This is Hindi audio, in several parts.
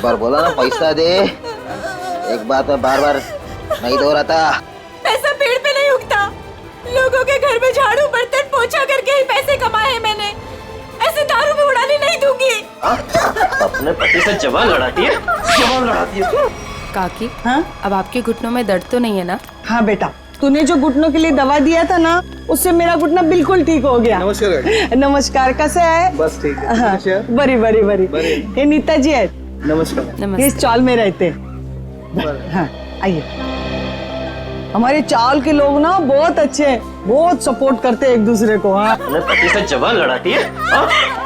बार बोला ना पैसा दे, एक बात मैं बार बार नहीं दोहराता। पैसा पेड़ पे नहीं उगता, लोगों के घर में झाड़ू बर्तन पोछा करके ही पैसे कमाए हैं मैंने, ऐसे दारू में उड़ाने नहीं दूंगी। अपने पति से जवान लड़ाती है, जवान लड़ाती है तू। काकी, हाँ? अब आपके घुटनों में दर्द तो नहीं है ना? हाँ बेटा, तूने जो घुटनों के लिए दवा दिया था ना, उससे मेरा घुटना बिल्कुल ठीक हो गया। नमस्कार। नमस्कार, कैसे है? बस ठीक है। हाँ, बड़ी बड़ी बड़ी। ये नीता जी है, नमस्कार। नमस्ते। इस चौल में रहते हैं। हाँ, आइए। हमारे चावल के लोग ना बहुत अच्छे हैं, बहुत सपोर्ट करते हैं एक दूसरे को। हाँ, अपने पति से जवान लड़ाती है,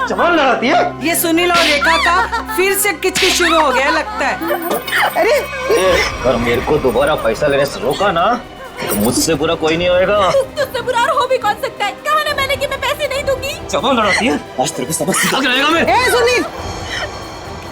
जवान लड़ाती है। ये सुनील और रेखा का फिर से किचकिच शुरू हो गया लगता है। अरे अगर मेरे को दोबारा पैसा लेने से रोका ना तो मुझसे बुरा कोई नहीं होएगा। तुझसे बुरा और हो भी कौन सकता है? कहा ना मैंने कि मैं पैसे नहीं दूंगी। जवान लड़ाती है, आज तेरे को सबक सिखा के रहेगा मैं। ए सुनील,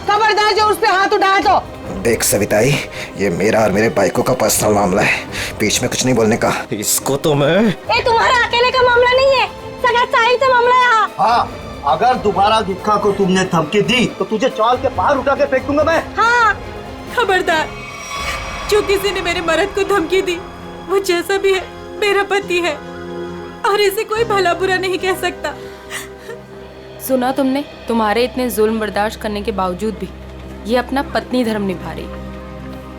खबरदार जो उस पे हाथ उठाया तो। देख सविताई, ये मेरा और मेरे बाइकों का पर्सनल मामला है, बीच में कुछ नहीं बोलने का। इसको तो मैं ये तुम्हारा अकेले का मामला नहीं है, सगा साहिल का मामला है। हाँ, अगर दोबारा दुखा को तुमने धमकी दी तो तुझे चाल के बाहर उठा के फेंक दूंगा मैं। हाँ, खबरदार, जो किसी ने मेरे मर्द को धमकी दी, वो जैसा भी है मेरा पति है और इसे कोई भला बुरा नहीं कह सकता। सुना तुमने? तुम्हारे इतने जुल्म बर्दाश्त करने के बावजूद भी ये अपना पत्नी धर्म निभा रही।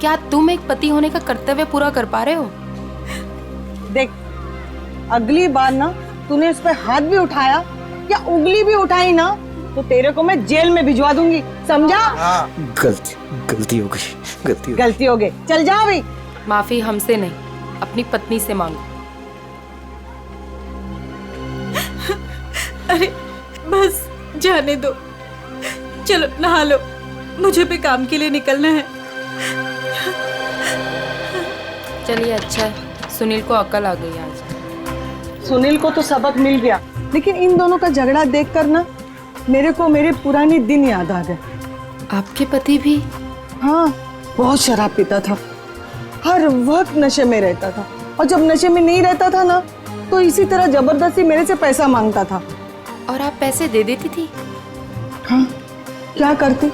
क्या तुम एक पति होने का कर्तव्य पूरा कर पा रहे हो? देख, अगली बार ना तूने उस पे हाथ भी उठाया या उंगली भी उठाई ना तो तेरे को मैं जेल में भिजवा दूंगी, समझा? गलती हो गई, गलती हो गई, चल जा अभी। माफी हमसे नहीं, अपनी पत्नी से मांगो। अरे बस जाने दो, चलो नहा लो, मुझे भी काम के लिए निकलना है। चलिए, अच्छा है, सुनील को अकल आ गई आज। सुनील को तो सबक मिल गया, लेकिन इन दोनों का झगड़ा देखकर ना मेरे को मेरे पुराने दिन याद आ गए। आपके पति भी? हाँ, बहुत शराब पीता था, हर वक्त नशे में रहता था, और जब नशे में नहीं रहता था ना तो इसी तरह जबरदस्ती मेरे से पैसा मांगता था। और आप पैसे दे देती थी? हाँ, क्या करती?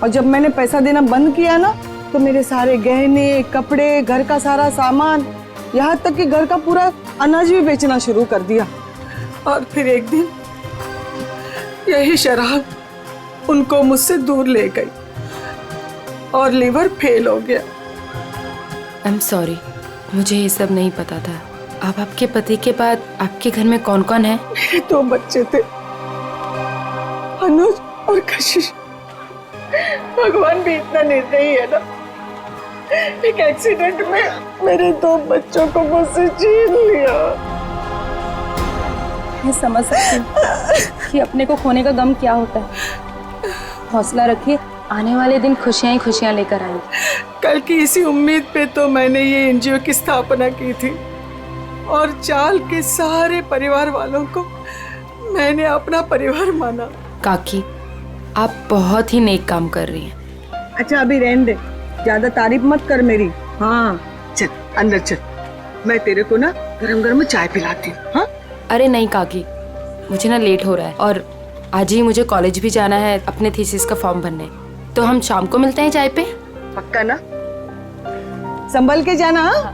और जब मैंने पैसा देना बंद किया ना तो मेरे सारे गहने, कपड़े, घर का सारा सामान, यहाँ तक कि घर का पूरा अनाज भी बेचना शुरू कर दिया। और फिर एक दिन यही शराब उनको मुझसे दूर ले गई और लिवर फेल हो गया। आई एम सॉरी, मुझे ये सब नहीं पता था। अब आपके पति के बाद आपके घर में कौन कौन है? मेरे 2 बच्चे थे, अनुज और कशिश। भगवान भी इतना निर्दयी है ना, एक एक्सीडेंट में मेरे 2 बच्चों को मुझसे छीन लिया। मैं समझ सकती हूँ कि अपने को खोने का गम क्या होता है। हौसला रखिए, आने वाले दिन खुशियाँ ही खुशियाँ लेकर आएंगे। कल की इसी उम्मीद पे तो मैंने ये एनजीओ की स्थापना की थी और चाल के सारे परिवार वालों को मैंने अपना परिवार माना। काकी, आप बहुत ही नेक काम कर रही हैं। अच्छा अभी रहने दे, ज्यादा तारीफ मत कर मेरी। हाँ चल अंदर चल, मैं तेरे को ना गरम गरम चाय पिलाती हूँ। हाँ? अरे नहीं काकी, मुझे ना लेट हो रहा है और आज ही मुझे कॉलेज भी जाना है अपने थीसिस का फॉर्म भरने। तो हम शाम को मिलते हैं चाय पे? पक्का ना? संभल के जाना। हाँ?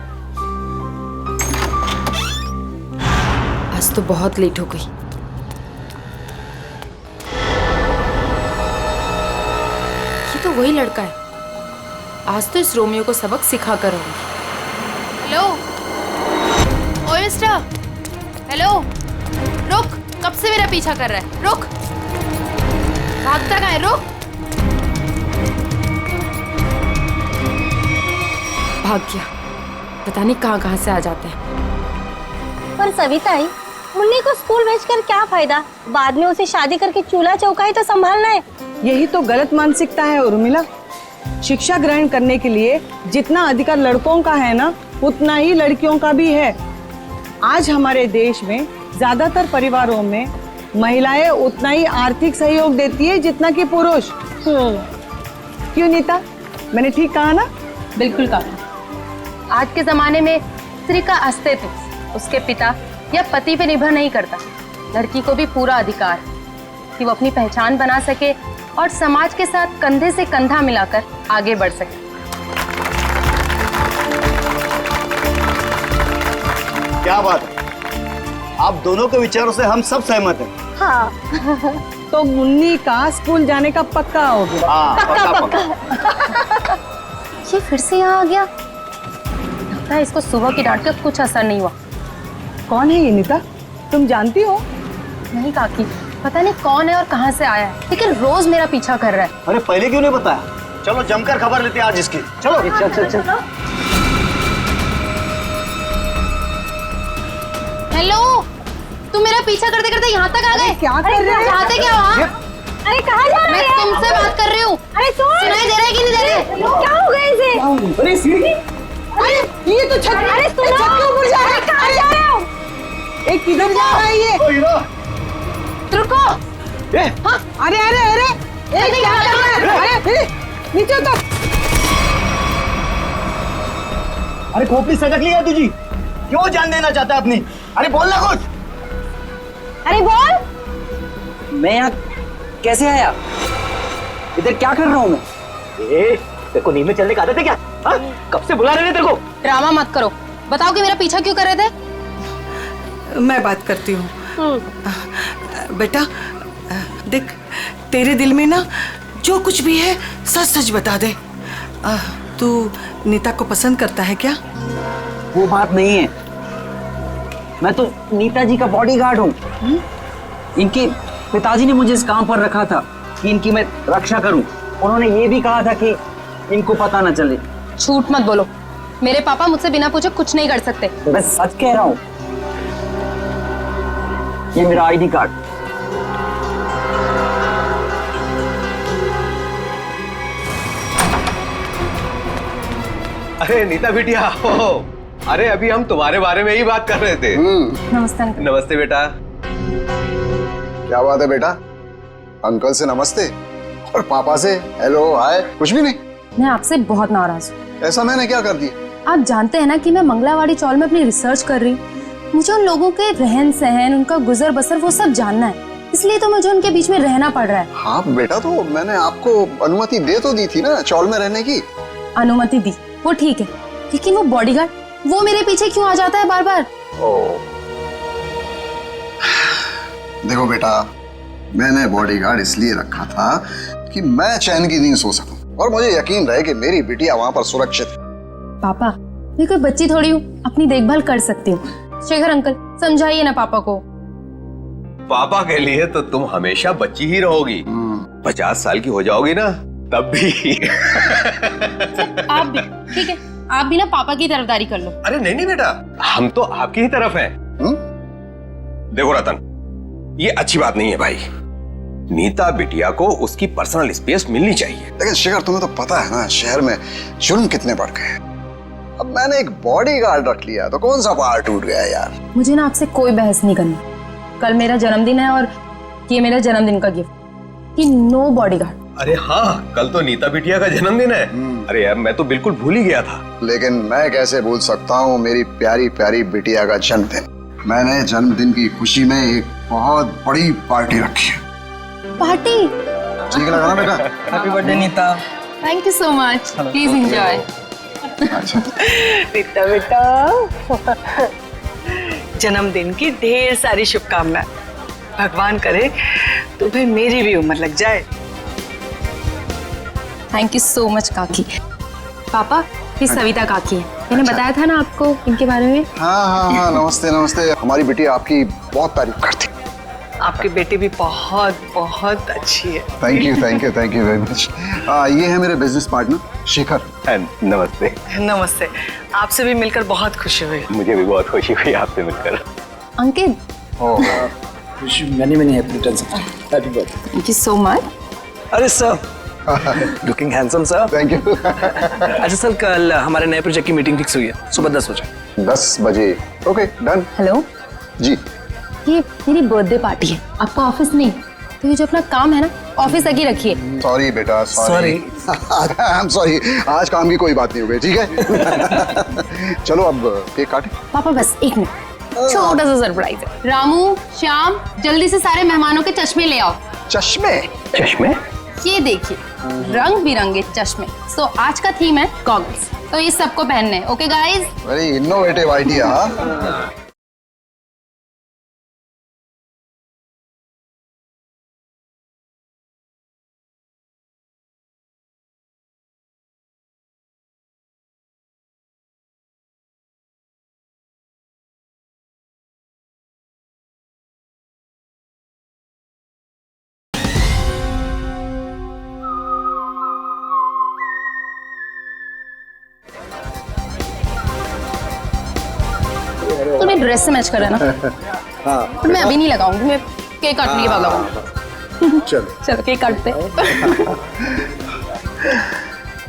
आज तो बहुत लेट हो गई। ये तो वही लड़का है, आज तो इस रोमियो को सबक सिखा कर आऊंगी। हेलो ओएस्टा, हेलो, रुक, कब से मेरा पीछा कर रहा है? रुक, भागता कहाँ है? रुक। भाग गया, पता नहीं कहाँ कहाँ से आ जाते हैं। पर सविताई, मुन्नी को स्कूल भेजकर क्या फायदा? बाद में उसे शादी करके चूल्हा चौका ही तो संभालना है। यही तो गलत मानसिकता है उर्मिला। शिक्षा ग्रहण करने के लिए जितना अधिकार लड़कों का है ना, उतना ही लड़कियों का भी है। आज हमारे देश में ज्यादातर परिवारों में महिलाएं उतना ही आर्थिक सहयोग देती है जितना कि पुरुष। क्यों नीता, मैंने ठीक कहा ना? बिल्कुल कहा। आज के जमाने में स्त्री का अस्तित्व उसके पिता या पति पे निर्भर नहीं करता, लड़की को भी पूरा अधिकार। कि वो अपनी पहचान बना सके और समाज के साथ कंधे से कंधा मिलाकर आगे बढ़ सके। क्या बात है, आप दोनों के विचारों से हम सब सहमत हैं। हाँ तो मुन्नी का स्कूल जाने का पक्का हो गया। हाँ, पक्का। ये फिर से यहाँ आ गया। लगता है इसको सुबह की डांट का कुछ असर नहीं हुआ। कौन है ये नीता, तुम जानती हो? नहीं काकी, पता नहीं कौन है और कहाँ से आया है, लेकिन रोज मेरा पीछा कर रहा है। अरे पहले क्यों नहीं बताया? चलो जमकर खबर लेते हैं आज इसकी। चलो चल। हेलो, तुम मेरा पीछा करते करते यहाँ तक आ गए? क्या कर रहे हो? चाहते क्या हो? हाँ? अरे कहाँ जा रहे मैं हैं? तुमसे बात कर रही हूँ। अरे सुनाई दे रहा है कि नहीं दे रहा है? क्या हो गया इसे? अरे सीढ़ी, अरे ये तो छत, अरे सुनो, छत के ऊपर जा रहा है। कहाँ जा रहे हो? एक किधर जा रहा है ये? रुको। हाँ, अरे क्या कर रहा है? अरे नीचे उतर। अरे खोपड़ी सटक ली है तुझी, क्यों जान देना चाहता है अपनी? अरे बोल ना कुछ। अरे बोल। मैं यहाँ कैसे आया? इधर क्या कर रहा हूँ मैं? तेरे को नींद में चलने की आदत है क्या? हाँ? कब से बुला रहे थे तेरे को? ड्रामा मत करो, बताओ कि मेरा पीछा क्यों कर रहे थे? मैं बात करती हूँ। बेटा देख, तेरे दिल में ना जो कुछ भी है सच सच बता दे। तू नीता को पसंद करता है क्या? वो बात नहीं है, मैं तो नीता जी का बॉडीगार्ड हूँ। इनके पिताजी ने मुझे इस काम पर रखा था कि इनकी मैं रक्षा करूं। उन्होंने ये भी कहा था कि इनको पता न चले। झूठ मत बोलो, मेरे पापा मुझसे बिना पूछे कुछ नहीं कर सकते। मैं सच कह रहा हूँ, ये मेरा आईडी कार्ड। अरे नीता बिटिया, अरे अभी हम तुम्हारे बारे में ही बात कर रहे थे। नमस्ते अंकल। नमस्ते बेटा। क्या बात है बेटा, अंकल से नमस्ते और पापा से हेलो हाय कुछ भी नहीं? मैं आपसे बहुत नाराज हूँ। ऐसा मैंने क्या कर दिया? आप जानते हैं ना कि मैं मंगलावाड़ी चौल में अपनी रिसर्च कर रही हूँ। मुझे उन लोगों के रहन सहन, उनका गुजर बसर वो सब जानना है, इसलिए तो मुझे उनके बीच में रहना पड़ रहा है। हाँ बेटा, तो मैंने आपको अनुमति दे तो दी थी ना चौल में रहने की। अनुमति दी, वो ठीक है, लेकिन वो बॉडीगार्ड, वो मेरे पीछे क्यों आ जाता है बार बार? देखो बेटा, मैंने बॉडीगार्ड इसलिए रखा था कि मैं चैन की नींद सो सकूं और मुझे यकीन रहे कि मेरी बिटिया वहां पर सुरक्षित है। पापा, मैं कोई बच्ची थोड़ी हूँ, अपनी देखभाल कर सकती हूँ। शेखर अंकल, समझाइए ना पापा को। पापा के लिए तो तुम हमेशा बच्ची ही रहोगी। 50 साल की हो जाओगी ना तब भी। आप भी ठीक है, आप भी ना पापा की तरफदारी कर लो। अरे नहीं बेटा, हम तो आपकी ही तरफ हैं। देखो रतन, ये अच्छी बात नहीं है भाई। नीता बिटिया को उसकी पर्सनल स्पेस मिलनी चाहिए। लेकिन शेखर, तुम्हें तो पता है ना शहर में जुर्म कितने बढ़ गए। अब मैंने एक बॉडीगार्ड रख लिया तो कौन सा पहाड़ टूट गया यार। मुझे ना आपसे कोई बहस नहीं करनी। कल मेरा जन्मदिन है और ये मेरा जन्मदिन का गिफ्ट कि नो बॉडीगार्ड। अरे हाँ, कल तो नीता बिटिया का जन्मदिन है। अरे यार, मैं तो बिल्कुल भूल ही गया था। लेकिन मैं कैसे भूल सकता हूँ मेरी प्यारी प्यारी बिटिया का जन्मदिन। मैंने जन्मदिन की खुशी में एक बहुत बड़ी पार्टी रखी है। पार्टी? ठीक लगा ना बेटा? Happy birthday Neeta. Thank you so much, please enjoy. Neeta बेटा, जन्मदिन की ढेर सारी शुभकामनाएं। भगवान करे तुम्हें मेरी भी उम्र लग जाए। थैंक यू सो मच काकी। पापा, ये सविता काकी है, मैंने बताया था ना आपको इनके बारे में। हाँ, नमस्ते नमस्ते। हमारी बिटिया आपकी बहुत तारीफ करती। आपकी बेटी भी बहुत बहुत अच्छी है। Thank you very much. ये है मेरे बिजनेस पार्टनर शेखर। नमस्ते। नमस्ते, आपसे भी मिलकर बहुत खुशी हुई। मुझे भी बहुत खुशी हुई आपसे मिलकर। Ankit, many happy returns of happy birthday. Thank you so much. अरे sir, looking handsome sir. Thank you. अच्छा सर, कल हमारे नए प्रोजेक्ट की मीटिंग फिक्स हुई है, सुबह 10 बजे। 10 बजे, ओके डन। हेलो जी, ये मेरी बर्थडे पार्टी है, आपका ऑफिस नहीं, तो ये जो अपना काम है ना ऑफिस तक ही रखिए। सॉरी बेटा, सॉरी। आई एम सॉरी, आज काम की कोई बात नहीं हो गई, ठीक है। चलो अब केक काटे। पापा बस एक मिनट, छोटा सा सरप्राइज है। रामू, श्याम, जल्दी से सारे मेहमानों के चश्मे ले आओ। चश्मे? चश्मे? ये देखिए, रंग बिरंगे चश्मे। सो आज का थीम है गॉगल्स, तो ये सबको पहनने हैं। Okay guys? Very innovative idea. तुम्हें ड्रेस से मैच कर रहा है ना? हाँ। मैं अभी नहीं लगाऊंगी, मैं केक काटने के बाद लगाऊंगी। चलो चलो केक काटते हैं।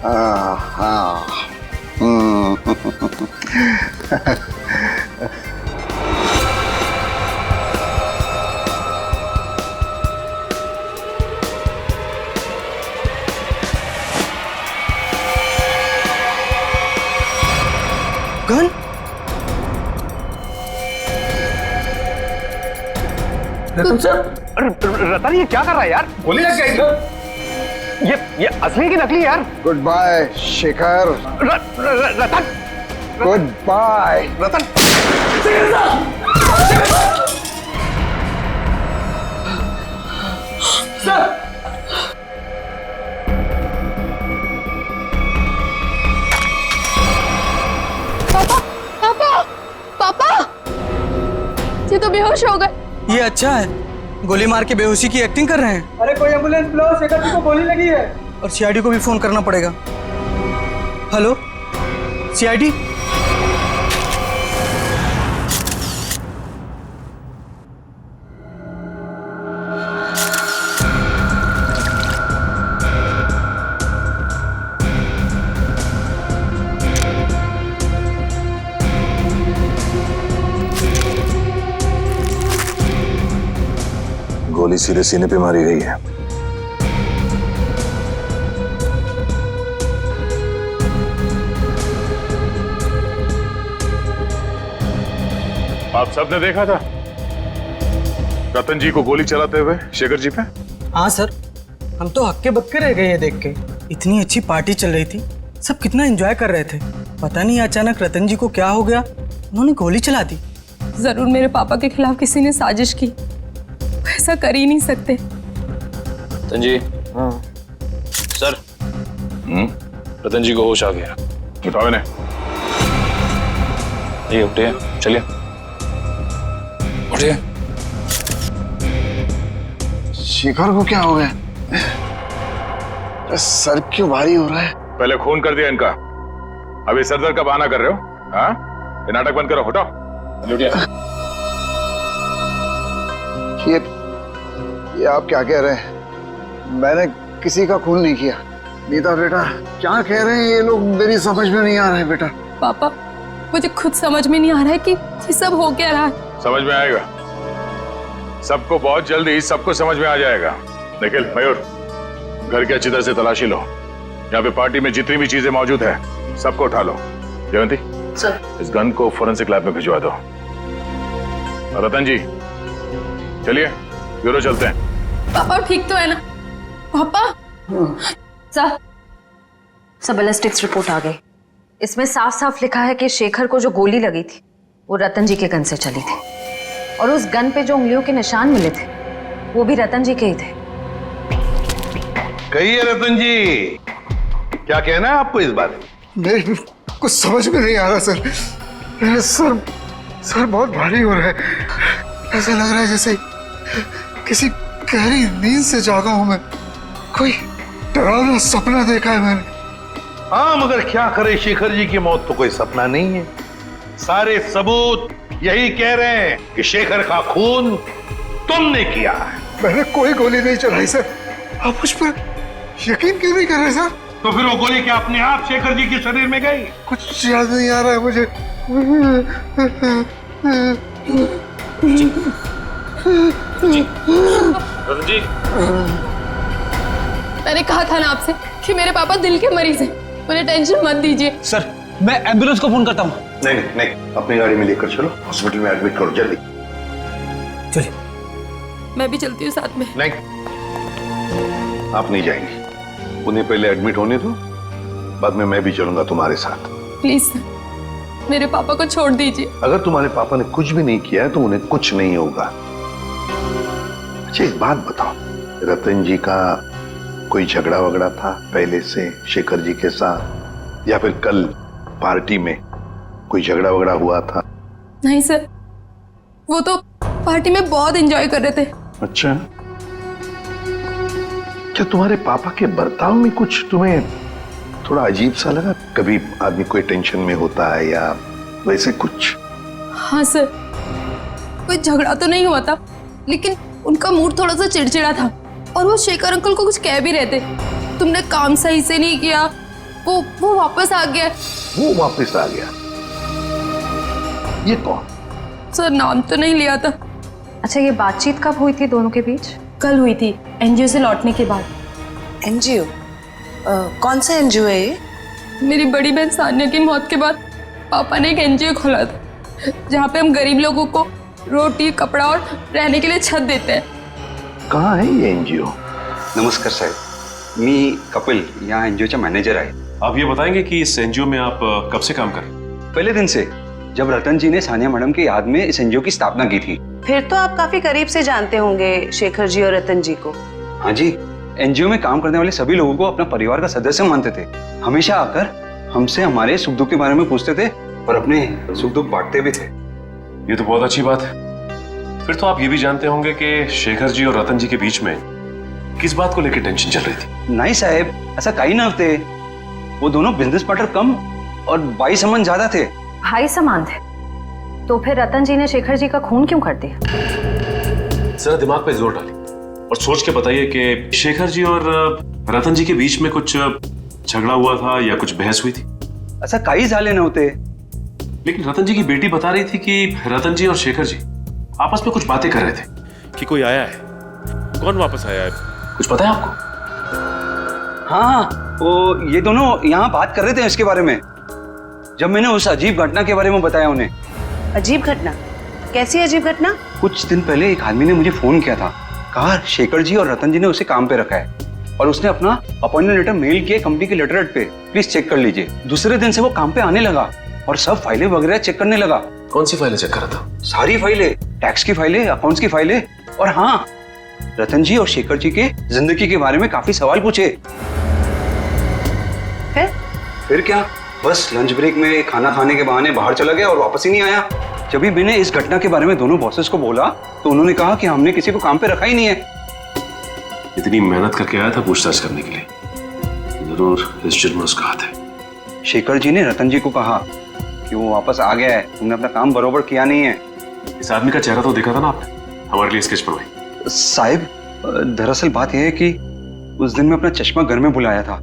हाँ। गन? रतन ये क्या कर रहा है यार? गोली लग गई। ये असली की नकली यार? Good bye Shekhar. Ratan, good bye Ratan. पापा, ये तो बेहोश हो गए। ये अच्छा है, गोली मार के बेहोशी की एक्टिंग कर रहे हैं। अरे कोई एम्बुलेंस बुलाओ, शेखर जी को गोली लगी है। और सीआईडी को भी फोन करना पड़ेगा। Hello CID? गोली सीधे सीने पे मारी गई है। आप सबने देखा था रतन जी को गोली चलाते हुए शेखर जी पे? हाँ सर, हम तो हक्के बक्के रह गए ये देख के। इतनी अच्छी पार्टी चल रही थी, सब कितना एंजॉय कर रहे थे। पता नहीं अचानक रतन जी को क्या हो गया, उन्होंने गोली चला दी। जरूर मेरे पापा के खिलाफ किसी ने साजिश की, ऐसा कर ही नहीं सकते। रतन जी। सर। रतन जी को होश आ गया। उठाओ इन्हें। ये उठिए, चलिए उठिए। शेखर को क्या हो गया? सर क्यों भारी हो रहा है? पहले खून कर दिया इनका, अभी सर दर्द का बहाना कर रहे हो? हाँ, ये नाटक बंद करो, हटाओ। उठिए। ये आप क्या कह रहे हैं? मैंने किसी का खून नहीं किया। नीता बेटा, क्या कह रहे हैं ये लोग? मेरी समझ में नहीं आ रहा है बेटा। पापा, मुझे खुद समझ में नहीं आ रहा है कि ये सब हो क्या रहा है। समझ में आएगा, सबको बहुत जल्दी सबको समझ में आ जाएगा। निखिल, मयूर, घर की अच्छी तरह से तलाशी लो। यहाँ पे पार्टी में जितनी भी चीजें मौजूद है सबको उठा लो। जयंती सर, इस गन को फोरेंसिक लैब में भिजवा दो। रतन जी चलिए ब्यूरो चलते हैं। पापा ठीक तो है ना? पापा सर, सब बैलिस्टिक्स रिपोर्ट आ गई। इसमें साफ साफ लिखा है कि शेखर को जो गोली लगी थी वो रतन जी के गन से चली थी, और उस गन पे जो उंगलियों के निशान मिले थे वो भी रतन जी के ही थे। कहिए रतन जी, क्या कहना है आपको इस बारे में? मेरे कुछ समझ में नहीं आ रहा सर। मेरा सर बहुत भारी हो रहा है। ऐसा लग रहा है जैसे किसी गहरी नींद से जागा हूं मैं। कोई डरावना सपना देखा है मैंने। हाँ, मगर क्या करे, शेखर जी की मौत तो कोई सपना नहीं है। सारे सबूत यही कह रहे हैं कि शेखर का खून तुमने किया है। मैंने कोई गोली नहीं चलाई सर। आप मुझ पर यकीन क्यों नहीं कर रहे सर? तो फिर वो गोली क्या अपने आप शेखर जी के शरीर में गई? कुछ याद नहीं आ रहा है मुझे। रतन जी, मैंने कहा था ना आपसे कि मेरे पापा दिल के मरीज हैं, उन्हें टेंशन मत दीजिए। सर, मैं एम्बुलेंस को फोन करता हूँ। नहीं, अपनी गाड़ी में लेकर चलो, हॉस्पिटल में एडमिट करो जल्दी। चलिए। मैं भी चलती हूँ साथ में। नहीं, आप नहीं जाएंगी, उन्हें पहले एडमिट होने दो, बाद में मैं भी चलूंगा तुम्हारे साथ। प्लीज सर, मेरे पापा को छोड़ दीजिए। अगर तुम्हारे पापा ने कुछ भी नहीं किया है तो उन्हें कुछ नहीं होगा। अच्छा एक बात बताओ, रतन जी का कोई झगड़ा वगड़ा था पहले से शेखर जी के साथ, या फिर कल पार्टी में कोई झगड़ा वगड़ा हुआ था? नहीं सर, वो तो पार्टी में बहुत एंजॉय कर रहे थे। अच्छा, क्या तुम्हारे पापा के बर्ताव में कुछ तुम्हें थोड़ा अजीब सा लगा? कभी आदमी कोई टेंशन में होता है या वैसे कुछ? हाँ सर, कोई झगड़ा तो नहीं हुआ था, लेकिन उनका मूड थोड़ा सा चिड़चिड़ा था और वो शेखर अंकल को कुछ कह भी रहे थे। तुमने काम सही से नहीं किया, वो वापस आ गया। वो वापस आ गया? ये कौन? सर नाम तो नहीं लिया था। अच्छा, ये बातचीत कब हुई थी दोनों के बीच? कल हुई थी, एनजीओ से लौटने के बाद। एनजीओ? कौन सा एनजीओ है ये? मेरी बड़ी बहन सानिया की मौत के बाद पापा ने एक एनजीओ खोला था, जहाँ पे हम गरीब लोगों को रोटी, कपड़ा और रहने के लिए छत देते हैं। कहाँ है ये एनजीओ? नमस्कार साहेब, मी कपिल, यहाँ एनजीओ मैनेजर आहे। आप ये बताएंगे कि इस एनजीओ में आप कब से काम कर रहे हैं? पहले दिन से, जब रतन जी ने सानिया मैडम की याद में इस एनजीओ की स्थापना की थी। फिर तो आप काफी करीब से जानते होंगे शेखर जी और रतन जी को। हाँ जी, एनजीओ में काम करने वाले सभी लोगों को अपना परिवार का सदस्य मानते थे। हमेशा आकर हमसे हमारे सुख दुख के बारे में पूछते थे और अपने सुख दुख बांटते भी थे। ये तो बहुत अच्छी बात है। फिर तो आप ये भी जानते होंगे कि शेखर जी और रतन जी के बीच में किस बात को लेकर टेंशन चल रही थी? नहीं साहब, ऐसा कहीं ना थे। वो दोनों बिजनेस पार्टनर कम और भाई संबंध ज्यादा थे। भाई समान थे? तो फिर रतन जी ने शेखर जी का खून क्यों कर दिया? जरा दिमाग पे जोर डालिए और सोच के बताइए कि शेखर जी और रतन जी के बीच में कुछ झगड़ा हुआ था या कुछ बहस हुई थी? ऐसा कई साले न होते। लेकिन रतन जी की बेटी बता रही थी कि रतन जी और शेखर जी आपस में कुछ बातें कर रहे थे कि कोई आया है। कौन वापस आया है, कुछ पता है आपको? हाँ, वो ये दोनों यहाँ बात कर रहे थे इसके बारे में, जब मैंने उस अजीब घटना के बारे में बताया उन्हें। अजीब घटना? कैसी अजीब घटना? कुछ दिन पहले एक आदमी ने मुझे फोन किया था, कहा शेखर जी और रतन जी ने उसे काम पे रखा है और उसने अपना अपॉइंटमेंट लेटर मेल किया कंपनी के लेटरहेड पे, प्लीज चेक कर लीजिए। दूसरे दिन से वो काम पे आने लगा और सब फाइलें वगैरह चेक करने लगा। कौन सी फाइलें चेक कर रहा था? सारी फाइलें, टैक्स की फाइलें, अकाउंट्स की फाइलें, और हाँ, रतन जी और शेखर जी के जिंदगी के बारे में काफी सवाल पूछे। फिर क्या, बस लंच ब्रेक में खाना खाने के बहाने बाहर चला गया और वापस ही नहीं आया। जब भी मैंने इस घटना के बारे में दोनों बॉसेस को बोला तो उन्होंने कहा कि हमने किसी को काम पे रखा ही नहीं है। इतनी मेहनत करके आया था पूछताछ करने के लिए, जरूर इस जुर्म में उसका हाथ है। शेखर जी ने रतन जी को कहा कि वो वापस आ गया है, तुमने अपना काम बरोबर किया नहीं है। इस आदमी का चेहरा तो देखा था ना आपने, हमारे लिए स्केच बनवाई। साहिब, दरअसल बात यह है कि उस दिन मैं अपना चश्मा घर में भुलाया था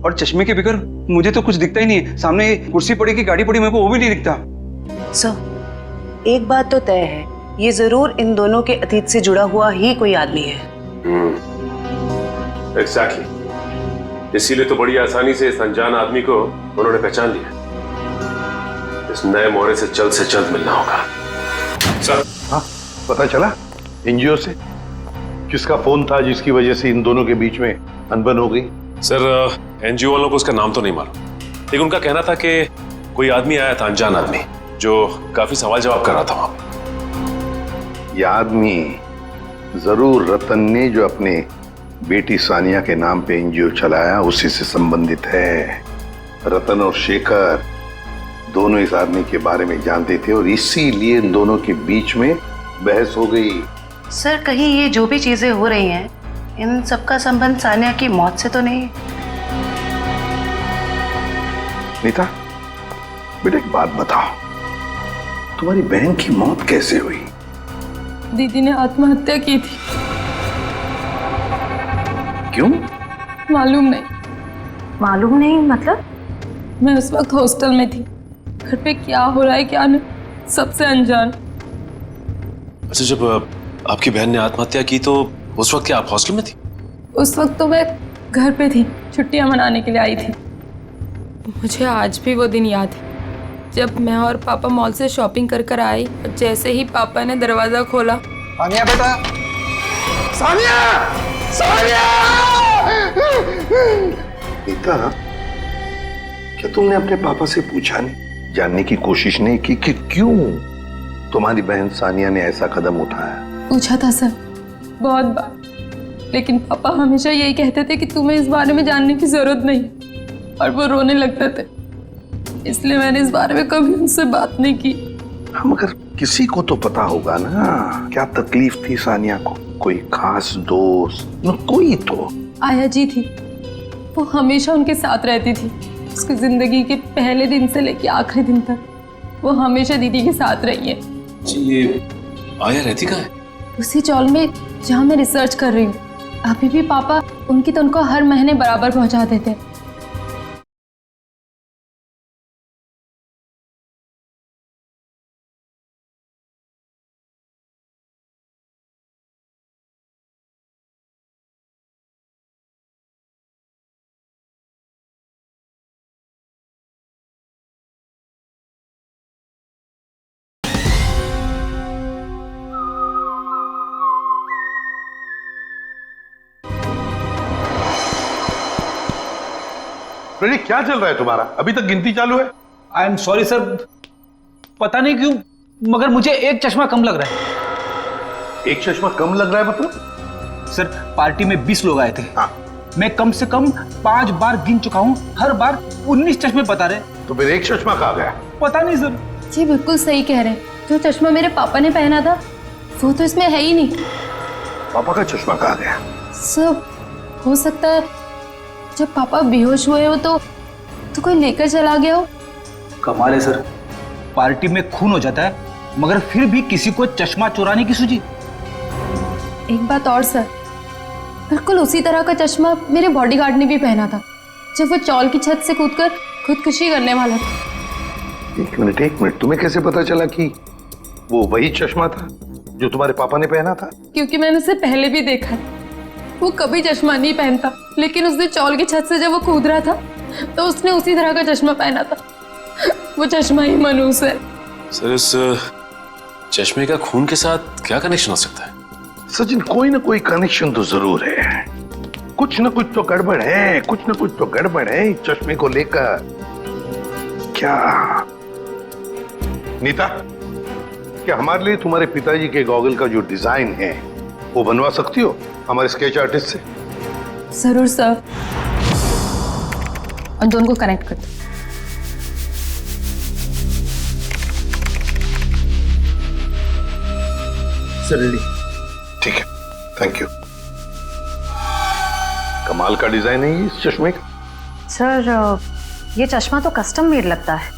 और चश्मे के बगैर मुझे तो कुछ दिखता ही नहीं है। सामने कुर्सी पड़ी की गाड़ी पड़ी, मेरे को वो भी नहीं दिखता। सर, एक बात तो तय है, ये जरूर इन दोनों के अतीत से जुड़ा हुआ ही कोई आदमी है। एग्जैक्टली, इसीलिए तो बड़ी आसानी से इस अनजान आदमी को उन्होंने पहचान लिया। इस नए मोहरे से जल्द मिलना होगा। सर, हाँ, पता चला एनजीओ से किसका फोन था जिसकी वजह से इन दोनों के बीच में अनबन हो गई? सर, एनजीओ वालों को उसका नाम तो नहीं मालूम, लेकिन उनका कहना था कि कोई आदमी आया था, अनजान आदमी, जो काफी सवाल जवाब कर रहा था वहां पे। यह आदमी जरूर रतन ने जो अपने बेटी सानिया के नाम पे एनजीओ चलाया उसी से संबंधित है। रतन और शेखर दोनों इस आदमी के बारे में जानते थे और इसीलिए इन दोनों के बीच में बहस हो गई। सर, कहीं ये जो भी चीजें हो रही हैं, इन सबका संबंध सानिया की मौत से तो नहीं है? नीता, बेटा एक बात बताओ, तुम्हारी बहन की मौत कैसे हुई? दीदी ने आत्महत्या की थी। क्यों? मालूम नहीं। मालूम नहीं मतलब? मैं उस वक्त हॉस्टल में थी, घर पे क्या हो रहा है क्या नहीं, सबसे अनजान। अच्छा, जब आपकी बहन ने आत्महत्या की तो उस वक्त क्या आप हॉस्टल में थी? उस वक्त तो मैं घर पे थी, छुट्टियां मनाने के लिए आई थी। मुझे आज भी वो दिन याद है जब मैं और पापा मॉल से शॉपिंग कर आए और जैसे ही पापा ने दरवाजा खोला। सानिया बेटा, सानिया, नीता, क्या तुमने अपने पापा से पूछा नहीं, जानने की कोशिश नहीं की कि क्यों तुम्हारी बहन सानिया ने ऐसा कदम उठाया? पूछा था सर, बहुत बार, लेकिन पापा हमेशा यही कहते थे कि तुम्हें इस बारे में जानने की जरूरत नहीं, और वो रोने लगते थे। इसलिए मैंने इस बारे में कभी उनसे बात नहीं की। मगर किसी को तो पता होगा ना क्या तकलीफ थी सानिया को, कोई खास दोस्त न कोई तो। आया जी थी, वो हमेशा उनके साथ रहती थी। उसकी जिंदगी के पहले दिन से लेके आखिरी दिन तक वो हमेशा दीदी के साथ रही है। जी, ये आया रहती कहाँ है? उसी चौल में जहाँ मैं रिसर्च कर रही हूँ। अभी भी पापा उनकी तनख्वाह हर महीने बराबर पहुँचा देते हैं। फ्रेडी, क्या चल रहा है तुम्हारा? अभी तक गिनती चालू है? आई एम सॉरी सर, पता नहीं क्यों मगर मुझे एक चश्मा कम लग रहा है। एक चश्मा कम लग रहा है मतलब? सर पार्टी में 20 लोग आए थे। हाँ। मैं कम से कम 5 बार गिन चुका हूँ, हर बार 19 चश्मे बता रहे। तो फिर एक चश्मा कहाँ गया? पता नहीं सर। जी बिल्कुल सही कह रहे हैं, जो चश्मा मेरे पापा ने पहना था वो तो इसमें है ही नहीं। पापा का चश्मा कहाँ गया? सब हो सकता है जब पापा बेहोश हुए हो तो कोई लेकर चला गया हो। कमाल है सर, पार्टी में खून हो जाता है मगर फिर भी किसी को चश्मा चुराने की सूझी। एक बात और सर, बिल्कुल उसी तरह का चश्मा मेरे बॉडीगार्ड ने भी पहना था जब वो चौल की छत से कूदकर खुदकुशी करने वाला था। एक मिनट, तुम्हें कैसे पता चला कि वो वही चश्मा था जो तुम्हारे पापा ने पहना था? क्योंकि मैंने उसे पहले भी देखा है। वो कभी चश्मा नहीं पहनता, लेकिन उस दिन चौल की छत से जब वो कूद रहा था तो उसने उसी तरह का चश्मा पहना था। वो चश्मा ही मनूस है। सर, इस चश्मे का खून के साथ क्या कनेक्शन हो सकता है? सचिन, कोई ना कोई कनेक्शन तो जरूर है। कुछ ना कुछ तो गड़बड़ है, कुछ ना कुछ तो गड़बड़ है इस चश्मे को लेकर। क्या नीता, क्या हमारे लिए तुम्हारे पिताजी के गॉगल का जो डिजाइन है वो बनवा सकती हो हमारे स्केच आर्टिस्ट से? जरूर सर। उन दोनों को कनेक्ट कर दो। जल्दी। ठीक है, थैंक यू। कमाल का डिजाइन है ये इस चश्मे का। सर ये चश्मा तो कस्टम मेड लगता है,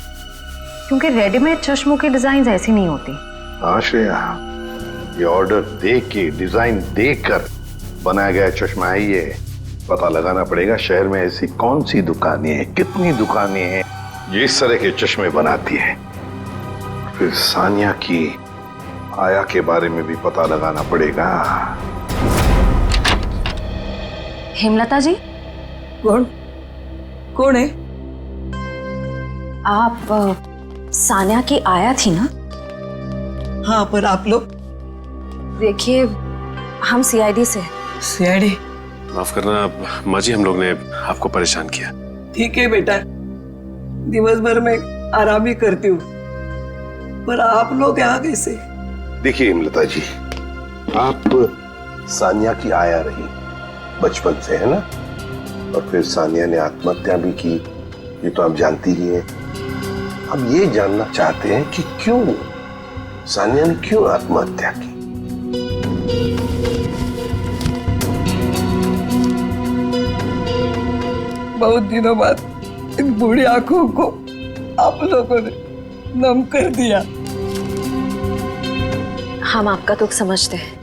क्योंकि रेडीमेड चश्मों की डिजाइन ऐसी नहीं होती। हाँ श्रेया, ये ऑर्डर दे के डिजाइन देकर बनाया गया चश्मा है ये। पता लगाना पड़ेगा शहर में ऐसी कौन सी दुकानें हैं, कितनी दुकानें हैं जो इस तरह के चश्मे बनाती हैं। फिर सानिया की आया के बारे में भी पता लगाना पड़ेगा। हेमलता जी। कौन है? आप सानिया की आया थी ना? हाँ, पर आप लोग? देखिए, हम सीआईडी से। सीआईडी? माफ करना माँ जी, हम लोग ने आपको परेशान किया। ठीक है बेटा, दिवस भर में आराम ही करती हूँ, पर आप लोग यहाँ कैसे? देखिए हेमलता जी, आप सानिया की आया रही बचपन से, है ना? और फिर सानिया ने आत्महत्या भी की, ये तो आप जानती ही हैं। हम ये जानना चाहते हैं कि क्यों सानिया ने क्यों आत्महत्या की। बहुत दिनों बाद इन बूढ़ी आंखों को आप लोगों ने नम कर दिया। हम आपका दुख समझते हैं।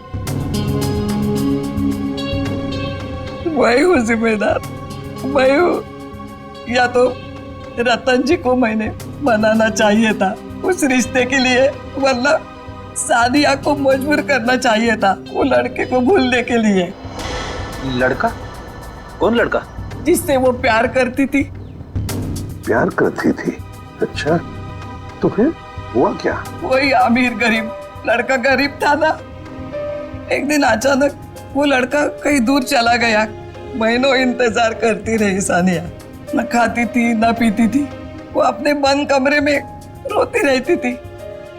मैं हूँ जिम्मेदार, मैं हूँ। या तो रतन जी को मैंने मनाना चाहिए था उस रिश्ते के लिए, वरना सानिया को मजबूर करना चाहिए था वो लड़के को भूलने के लिए। लड़का? कौन लड़का? जिससे वो प्यार करती थी। प्यार करती थी? अच्छा, तो फिर हुआ क्या? वही अमीर गरीब लड़का गरीब था ना। एक दिन अचानक वो लड़का कहीं दूर चला गया। महीनों इंतजार करती रही सानिया, न खाती थी न पीती थी, वो अपने बंद कमरे में रोती रहती थी।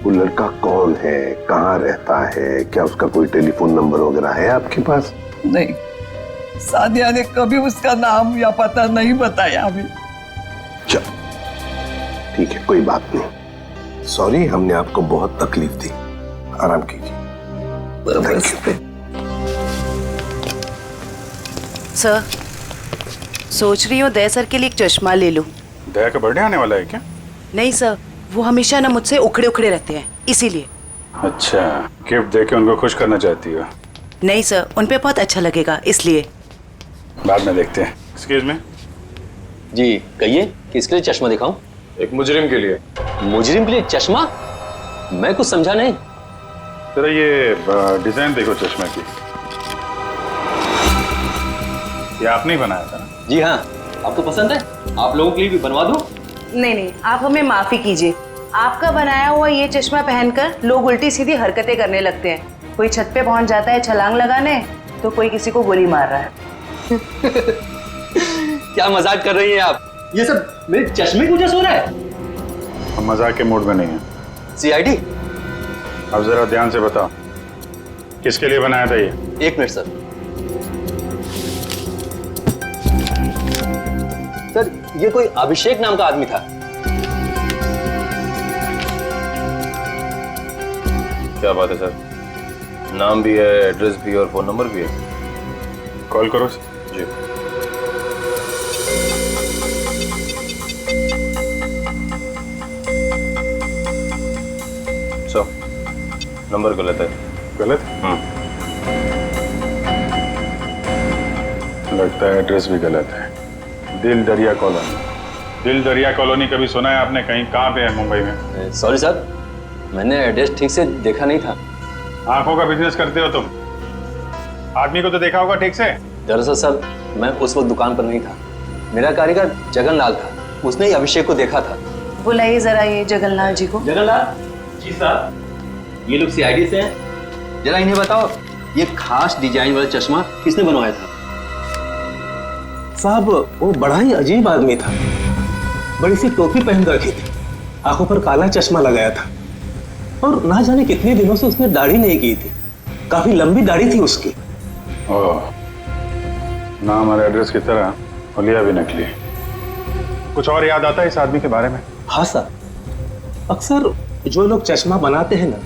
वो लड़का कौन है, कहाँ रहता है, क्या उसका कोई टेलीफोन नंबर वगैरह है आपके पास? नहीं, सानिया ने कभी उसका नाम या पता नहीं बताया अभी। चल ठीक है, कोई बात नहीं। सॉरी, हमने आपको बहुत तकलीफ दी। आराम कीजिए। सर, सोच रही हूँ दया सर के लिए एक चश्मा ले लूं। दया का बर्थडे आने वाला है क्या? नहीं सर, वो हमेशा ना मुझसे उखड़े उखड़े रहते हैं, इसीलिए। अच्छा, गिफ्ट देके उनको खुश करना चाहती हो? नहीं सर, उन पे बहुत अच्छा लगेगा, इसलिए। बाद में देखते हैं। एक्सक्यूज मी जी, कहिए किसके लिए चश्मा दिखाऊं? एक मुजरिम के लिए। मुजरिम के लिए चश्मा? मैं कुछ समझा नहीं। जरा ये डिजाइन देखो चश्मे की। ये आपने ही बनाया था ना? जी हाँ, आपको पसंद है? आप लोगों के लिए भी बनवा दूं? नहीं, आप हमें माफी कीजिए। आपका बनाया हुआ ये चश्मा पहनकर लोग उल्टी सीधी हरकतें करने लगते हैं। कोई छत पे पहुंच जाता है छलांग लगाने, तो कोई किसी को गोली मार रहा है। क्या मजाक कर रही हैं आप? ये सब मेरे चश्मे की वजह से हो रहा है? हम मजाक के मूड में नहीं है। सीआईडी, अब जरा ध्यान से बताओ, किसके लिए बनाया था ये? एक मिनट सर। सर, ये कोई अभिषेक नाम का आदमी था। क्या बात है सर, नाम भी है, एड्रेस भी और फोन नंबर भी है। कॉल करो जी। नंबर गलत है। गलत? लगता है एड्रेस भी गलत है। दिल दरिया कॉलोनी। दिल दरिया कॉलोनी कभी सुना है आपने? कहीं कहाँ पे है मुंबई में? सॉरी सर, मैंने एड्रेस ठीक से देखा नहीं था। आंखों का बिजनेस करते हो तुम? आदमी को तो देखा होगा ठीक से। दरअसल सर, मैं उस वक्त दुकान पर नहीं था। मेरा कारीगर जगनलाल था, उसने ही अभिषेक को देखा था। बुलाइए जरा ये जगनलाल जी को। जगनलाल जी साहब, ये लोग सीआईडी से हैं। जरा इन्हें बताओ, ये खास डिजाइन वाला चश्मा किसने बनवाया था? साहब, वो बड़ा ही अजीब आदमी था। बड़ी सी टोपी पहन रखी थी, आंखों पर काला चश्मा लगाया था, और ना जाने कितने दिनों से उसने दाढ़ी नहीं की थी। काफी लंबी दाढ़ी थी उसकी। ओह, नाम और एड्रेस की तरह हुलिया भी नकली। कुछ और याद आता है इस आदमी के बारे में? हाँ सर, अक्सर जो लोग चश्मा बनाते हैं ना,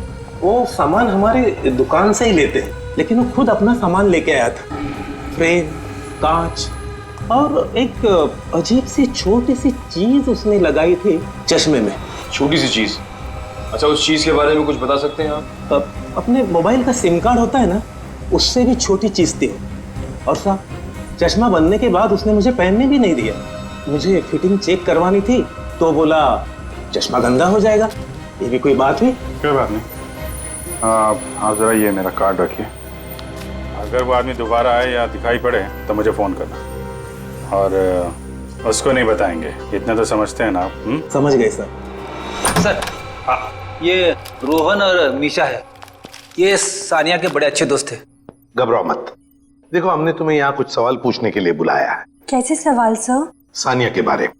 वो सामान हमारे दुकान से ही लेते हैं, लेकिन वो खुद अपना सामान लेके आया था। फ्रेम, कांच और एक अजीब सी छोटी सी चीज उसने लगाई थी चश्मे में। छोटी सी चीज? अच्छा, उस चीज के बारे में कुछ बता सकते हैं आप? अपने मोबाइल का सिम कार्ड होता है ना, उससे भी छोटी चीज थी। और साहब, चश्मा बनने के बाद उसने मुझे पहनने भी नहीं दिया। मुझे फिटिंग चेक करवानी थी तो बोला चश्मा गंदा हो जाएगा। ये भी कोई बात हुई? कोई बात नहीं। आप जरा ये मेरा कार्ड रखिए। अगर वो आदमी दोबारा आए या दिखाई पड़े तो मुझे फोन करना, और उसको नहीं बताएंगे, इतना तो समझते हैं ना आप? समझ गए सर। सर, ये रोहन और मीशा है, ये सानिया के बड़े अच्छे दोस्त थे। घबराओ मत। देखो, हमने तुम्हें यहाँ कुछ सवाल पूछने के लिए बुलाया है। कैसे सवाल सर? सानिया के बारे में।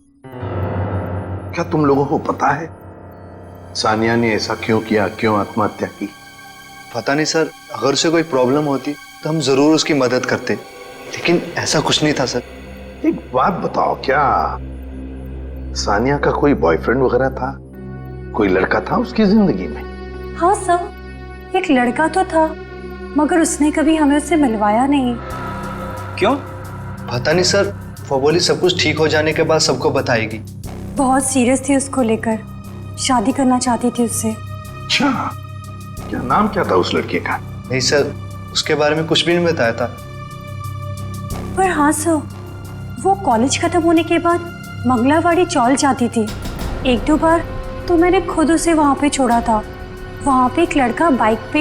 क्या तुम लोगों को पता है सानिया ने ऐसा क्यों किया, क्यों आत्महत्या की? पता नहीं सर, अगर उसे कोई प्रॉब्लम होती तो हम जरूर उसकी मदद करते, लेकिन ऐसा कुछ नहीं था सर। एक बात बताओ, क्या सानिया का कोई बॉयफ्रेंड वगैरह था? कोई लड़का था उसकी जिंदगी में? हाँ सर, एक लड़का तो था, मगर उसने कभी हमें उससे मिलवाया नहीं। क्यों? पता नहीं सर, वो बोली सब कुछ ठीक हो जाने के बाद सबको बताएगी। बहुत सीरियस थी उसको लेकर, शादी करना चाहती थी उससे। अच्छा, क्या नाम क्या था उस लड़के का? नहीं सर, उसके बारे में कुछ भी नहीं बताया था। पर हाँ सर, वो कॉलेज खत्म होने के बाद मंगलावाड़ी चौल जाती थी। एक दो बार तो मैंने खुद उसे वहाँ पे छोड़ा था। वहाँ पे एक लड़का बाइक पे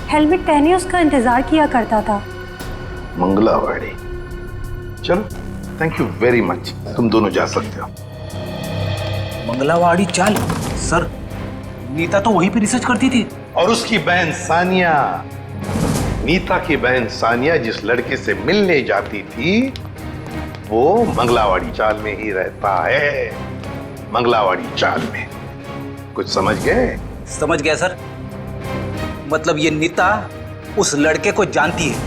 हेलमेट पहने उसका इंतजार किया करता था। मंगलावाड़ी? चलो, थैंक यू वेरी मच, तुम दोनों जा सकते हो। मंगलावाड़ी चाल? सर, नीता तो वहीं पे रिसर्च करती थी। और उसकी बहन सानिया। नीता की बहन सानिया जिस लड़के से मिलने जाती थी वो मंगलावाड़ी चाल में ही रहता है। मंगलावाड़ी चाल में। कुछ समझ गए? समझ गया सर। मतलब ये नीता उस लड़के को जानती है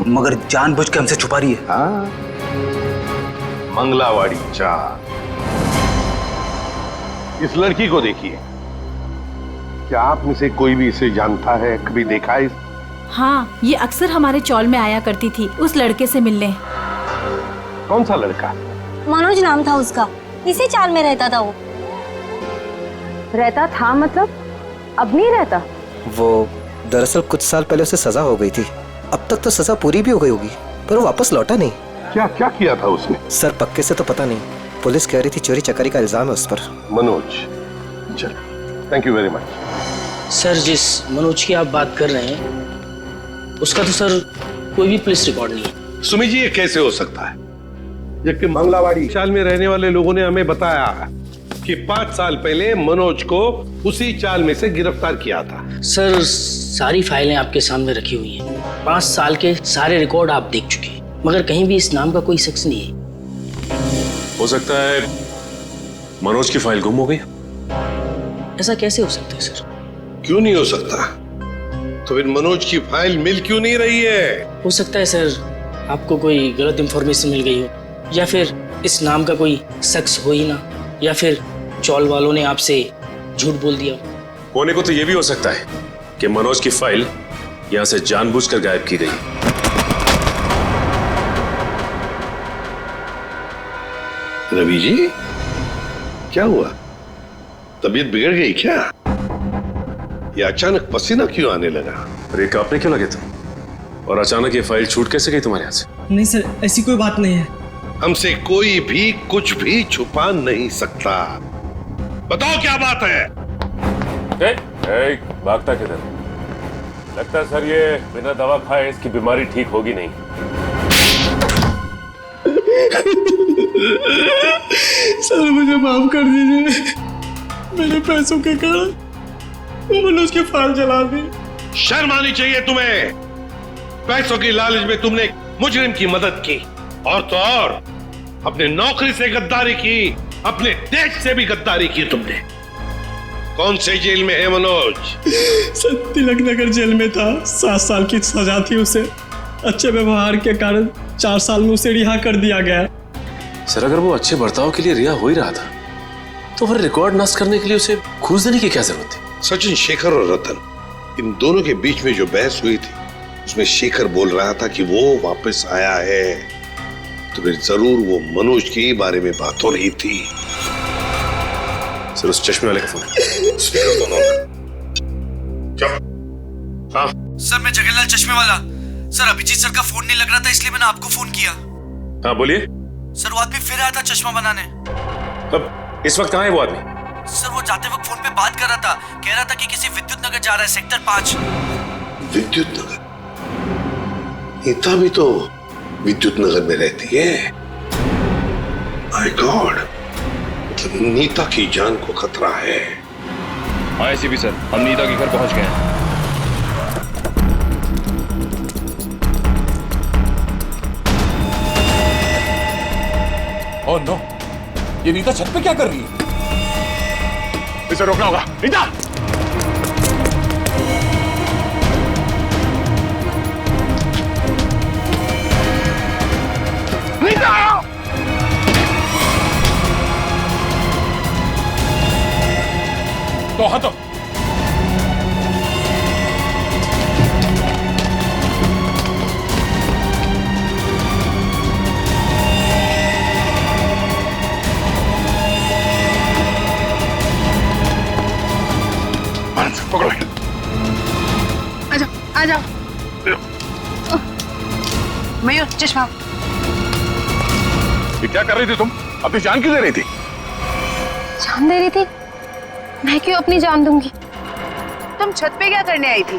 मगर जानबूझ के हमसे छुपा रही है। हाँ, मंगलावाड़ी चाल। इस लड़की को देखिए, क्या आप में से कोई भी इसे जानता है, कभी देखा है? हाँ, ये अक्सर हमारे चौल में आया करती थी उस लड़के से मिलने। कौन सा लड़का? मनोज नाम था उसका, इसी चाल में रहता था वो। रहता था मतलब अब नहीं रहता? वो दरअसल कुछ साल पहले उसे सजा हो गई थी। अब तक तो सजा पूरी भी हो गई होगी पर वो वापस लौटा नहीं। क्या क्या किया था उसने? सर पक्के से तो पता नहीं, पुलिस कह रही थी चोरी चकारी का इल्जाम है उस पर। मनोज, चल, thank you very much. Sir जिस मनोज की आप बात कर रहे हैं उसका तो सर कोई भी पुलिस रिकॉर्ड नहीं है। सुमी जी, ये कैसे हो सकता है जबकि मंगलावाड़ी चाल में रहने वाले लोगों ने हमें बताया कि 5 साल पहले मनोज को उसी चाल में से गिरफ्तार किया था। सर सारी फाइलें आपके सामने रखी हुई हैं, 5 साल के सारे रिकॉर्ड आप देख चुके हैं मगर कहीं भी इस नाम का कोई शख्स नहीं है। हो सकता है मनोज की फाइल गुम हो गई। ऐसा कैसे हो सकता है सर? क्यों नहीं हो सकता? तो फिर मनोज की फाइल मिल क्यों नहीं रही है? हो सकता है सर आपको कोई गलत इंफॉर्मेशन मिल गई हो या फिर इस नाम का कोई शख्स हो ही ना, या फिर चौल वालों ने आपसे झूठ बोल दिया। होने को तो यह भी हो सकता है कि मनोज की फाइल यहां से जानबूझकर गायब की गई। रवि जी, क्या हुआ? तबीयत बिगड़ गई क्या? ये अचानक पसीना क्यों आने लगा? अरे कांपने क्यों लगे तुम? और अचानक ये फाइल छूट कैसे गई तुम्हारे हाथ से? नहीं सर, ऐसी कोई बात नहीं है। हमसे कोई भी कुछ भी छुपा नहीं सकता। बताओ क्या बात है? भागता किधर? लगता है सर ये बिना दवा खाए इसकी बीमारी ठीक होगी नहीं। सर मुझे माफ कर दीजिए, मेरे पैसों के कारण मैंने उसकी फाइल जला दी। शर्म आनी चाहिए तुम्हें। पैसों की लालच में तुमने एक मुजरिम की मदद की और तो और अपने नौकरी से गद्दारी की, अपने देश से भी गद्दारी की तुमने। कौन से जेल में है मनोज? सर तिलक नगर जेल में था, 7 साल की सजा थी उसे। अच्छे व्यवहार के कारण 4 साल में उसे रिहा कर दिया गया। सर अगर वो अच्छे बर्ताव के लिए रिहा हो ही रहा था तो फिर रिकॉर्ड नष्ट करने के लिए उसे घूस देने की क्या जरूरत थी? सचिन, शेखर और रतन, इन दोनों के बीच में जो बहस हुई थी उसमें शेखर बोल रहा था कि वो वापस आया है, तो फिर जरूर वो मनोज के बारे में बात हो रही थी। सर उस चश्मे वाले का फोन। स्पीकर दोनों। हाँ सर, मैं जगन्नाथ चश्मे वाला। सर अभिजीत सर का फोन नहीं लग रहा था इसलिए मैंने आपको फोन किया। हाँ बोलिए। सर वो आदमी फिर आया था चश्मा बनाने। अब इस वक्त कहाँ है वो आदमी? सर वो जाते वक्त फोन पे बात कर रहा था, कह रहा था कि किसी विद्युत नगर जा रहा है, सेक्टर 5। विद्युत नगर? नीता भी तो विद्युत नगर में रहती है। माय गॉड, मतलब नीता की जान को खतरा है। हाँ एसीपी सर, हम नीता के घर पहुंच गए हैं। ओह नो, ये नीता छत पे क्या कर रही है? इसे रोकना होगा। नीता! नीता! तो हटो। पकड़ो। आ जाओ। मयूर चश्मा। ये क्या कर रही थी तुम? अपनी जान क्यों दे रही थी? जान दे रही थी? मैं क्यों अपनी जान दूंगी? तुम छत पे क्या करने आई थी?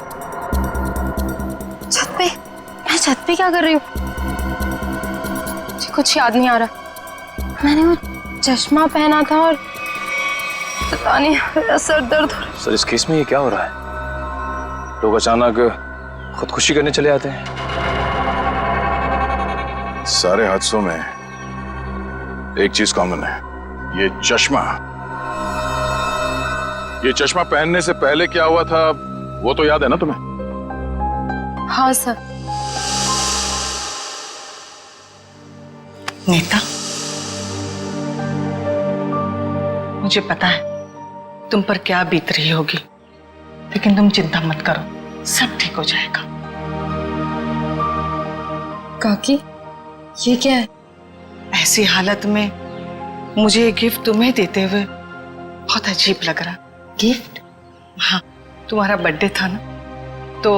छत पे? मैं छत पे क्या कर रही हूँ? मुझे कुछ याद नहीं आ रहा। मैंने वो चश्मा पहना था और पता नहीं, मेरा सर दर्द हो रहा है। सर इस केस में ये क्या हो रहा है? लोग अचानक खुदकुशी करने चले आते हैं। सारे हादसों में एक चीज कॉमन है, ये चश्मा। ये चश्मा पहनने से पहले क्या हुआ था वो तो याद है ना तुम्हें? हाँ सर। नीता, मुझे पता है तुम पर क्या बीत रही होगी, लेकिन तुम चिंता मत करो, सब ठीक हो जाएगा। काकी, ये क्या है? ऐसी हालत में मुझे ये गिफ्ट तुम्हें देते हुए बहुत अजीब लग रहा। गिफ्ट? हाँ, तुम्हारा बर्थडे था ना, तो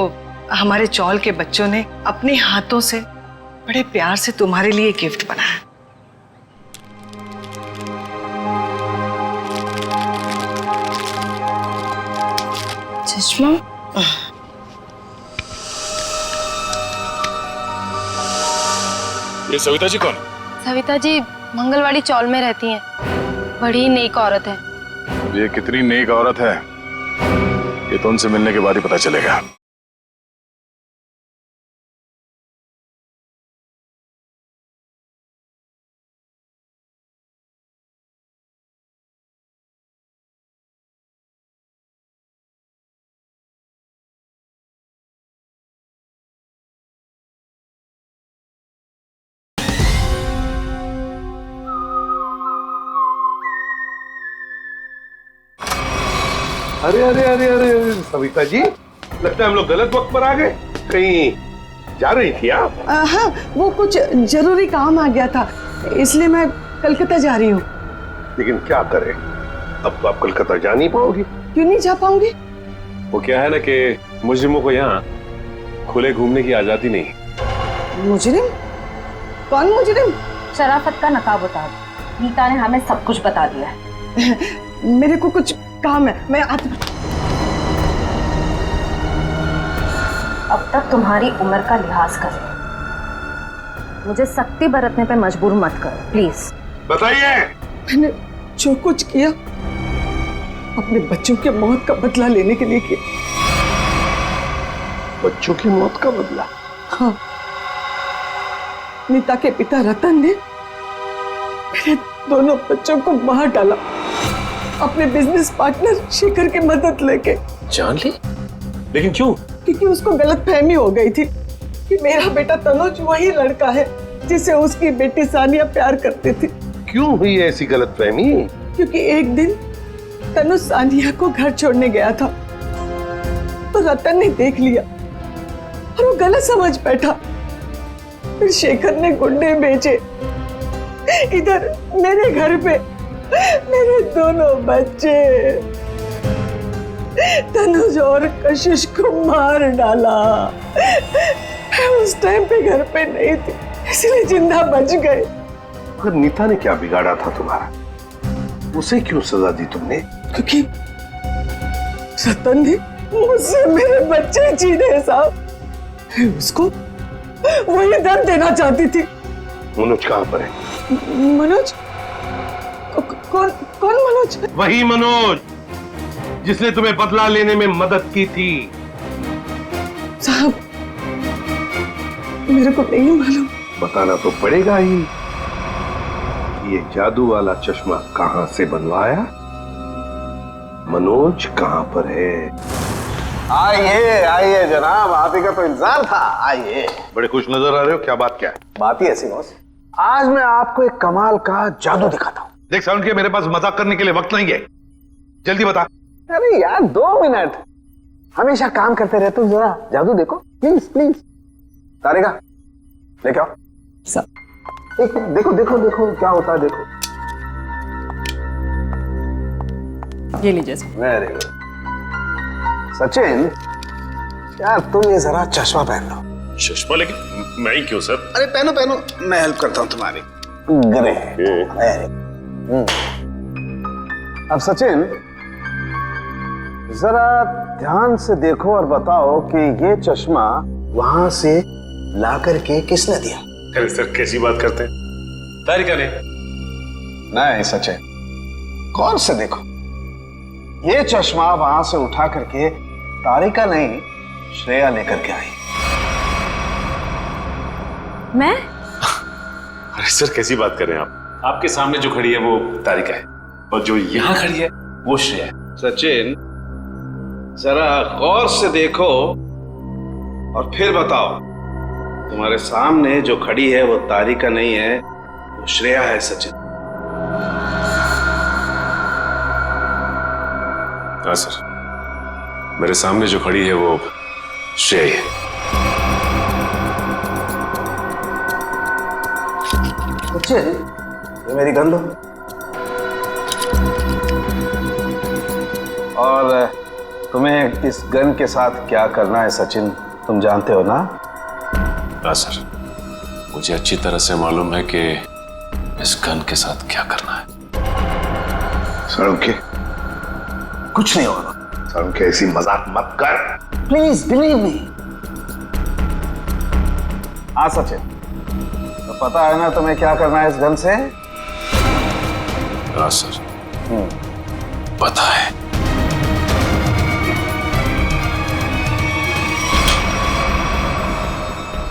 हमारे चौल के बच्चों ने अपने हाथों से बड़े प्यार से तुम्हारे लिए गिफ्ट बनाया। चश्मा? ये सविता जी कौन? सविता जी मंगलवाड़ी चौल में रहती हैं, बड़ी नेक औरत है। ये कितनी नेक औरत है ये तो उनसे मिलने के बाद ही पता चलेगा। अरे अरे अरे अरे सविता जी, लगता है हम लोग गलत वक्त पर आ गए। कहीं जा रही थी आप? हाँ, वो कुछ जरूरी काम आ गया था, इसलिए मैं कलकत्ता जा रही हूँ। लेकिन क्या करें, अब तो आप कलकत्ता जा नहीं पाओगी। क्यों नहीं जा पाऊंगी? वो क्या है ना कि मुजरिमों को यहाँ खुले घूमने की आजादी नहीं। मुजरिम? कौन मुजरिम? शराफत का नकाब उतार, नीता ने हमें सब कुछ बता दिया है। मेरे को कुछ काम है, मैं आती। अब तक तुम्हारी उम्र का लिहाज कर, मुझे सख्ती बरतने पे मजबूर मत करो प्लीज। बताइए। मैंने जो कुछ किया अपने बच्चों के मौत का बदला लेने के लिए किया। बच्चों की मौत का बदला? हाँ, नीता के पिता रतन ने मेरे दोनों बच्चों को मार डाला, अपने बिजनेस पार्टनर शेखर की मदद लेके। जान ली? लेकिन क्यों? क्योंकि उसको गलतफहमी हो गई थी कि मेरा बेटा तनुज वही लड़का है जिसे उसकी बेटी सानिया प्यार करती थी। क्यों हुई ऐसी गलतफहमी? क्योंकि एक दिन तनुज सानिया को घर छोड़ने गया था, तो रतन ने देख लिया और वो गलत समझ बैठा। फिर शेखर ने गुंडे भेजे इधर मेरे घर पे, मेरे दोनों बच्चे तनुज और कशिश को मार डाला। मैं उस टाइम पे घर पे नहीं थी, इसलिए जिंदा बच गए। पर नीता ने क्या बिगाड़ा था तुम्हारा? उसे क्यों सजा दी तुमने? क्योंकि रतन ने मुझसे मेरे बच्चे छीने साहब। उसको वही दर्द देना चाहती थी। मनोज कहाँ पर है? मनोज? कौन मनोज? वही मनोज जिसने तुम्हें बदला लेने में मदद की थी। साहब, मेरे को नहीं मालूम। बताना तो पड़ेगा ही। ये जादू वाला चश्मा कहां से बनवाया? मनोज कहां पर है? आइए आइए जनाब, आप ही का तो इंतजार था। आइए। बड़े खुश नजर आ रहे हो, क्या बात क्या है? बात ही ऐसी बॉस, आज मैं आपको एक कमाल का जादू दिखाता हूँ। देख साउंड के, मेरे पास मजाक करने के लिए वक्त नहीं है, जल्दी बता। अरे यार 2 मिनट, हमेशा काम करते रहते हो, जरा जादू देखो प्लीज प्लीज। तारिका लेके आओ। एक देखो देखो देखो क्या होता है, देखो। ये लीजिए। Very good. सचिन यार, तुम ये जरा चश्मा पहन लो। चश्मा? लेकिन मैं ही क्यों सर? अरे पहनो पहनो, मैं हेल्प करता हूँ तुम्हारी। ग्रेट। अब सचिन जरा ध्यान से देखो और बताओ कि ये चश्मा वहां से ला करके किसने दिया? अरे सर कैसी बात करते हैं? तारिका ने। नहीं सचिन, गौर से देखो, ये चश्मा वहां से उठा करके तारिका नहीं, श्रेया लेकर के आई। मैं? अरे सर कैसी बात कर रहे हैं आप? आपके सामने जो खड़ी है वो तारिका है और जो यहाँ खड़ी है वो श्रेया है। सचिन, जरा गौर से देखो और फिर बताओ। तुम्हारे सामने जो खड़ी है वो तारिका नहीं है, वो श्रेया है सचिन। हाँ सर, मेरे सामने जो खड़ी है वो श्रेया है। सचिन, ये मेरी गन लो। और तुम्हें इस गन के साथ क्या करना है सचिन, तुम जानते हो ना? हाँ सर, मुझे अच्छी तरह से मालूम है कि इस गन के साथ क्या करना है। सड़के कुछ नहीं होगा। सड़के ऐसी मजाक मत कर, प्लीज बिलीव मी। हाँ सचिन, तो पता है ना तुम्हें क्या करना है इस गन से? हाँ सर, पता है।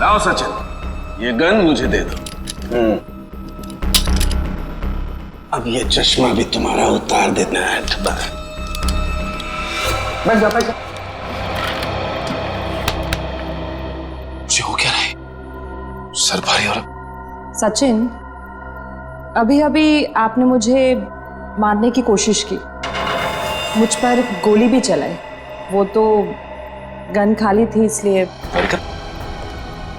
लाओ सचिन, ये गन मुझे दे दो। अब ये चश्मा भी तुम्हारा उतार देना है। बैठ जा, बैठ जा। मुझे हो क्या रहा है? सर भारी और सचिन, अभी अभी आपने मुझे मारने की कोशिश की, मुझ पर गोली भी चलाई। वो तो गन खाली थी इसलिए।